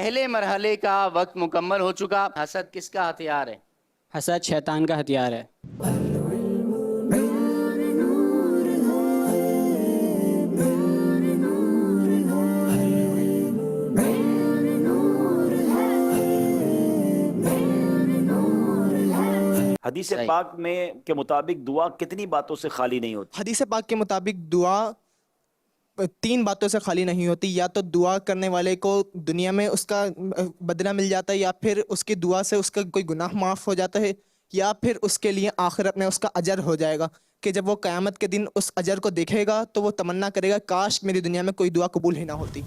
پہلے مرحلے کا وقت مکمل ہو چکا. حسد کس کا ہتھیار ہے؟ حسد شیطان کا ہتھیار ہے. حدیث پاک میں کے مطابق دعا کتنی باتوں سے خالی نہیں ہوتی؟ حدیث پاک کے مطابق دعا 3 باتوں سے خالی نہیں ہوتی. یا تو دعا کرنے والے کو دنیا میں اس کا بدلہ مل جاتا ہے، یا پھر اس کی دعا سے اس کا کوئی گناہ معاف ہو جاتا ہے، یا پھر اس کے لیے آخرت میں اس کا اجر ہو جائے گا کہ جب وہ قیامت کے دن اس اجر کو دیکھے گا تو وہ تمنا کرے گا کاش میری دنیا میں کوئی دعا قبول ہی نہ ہوتی.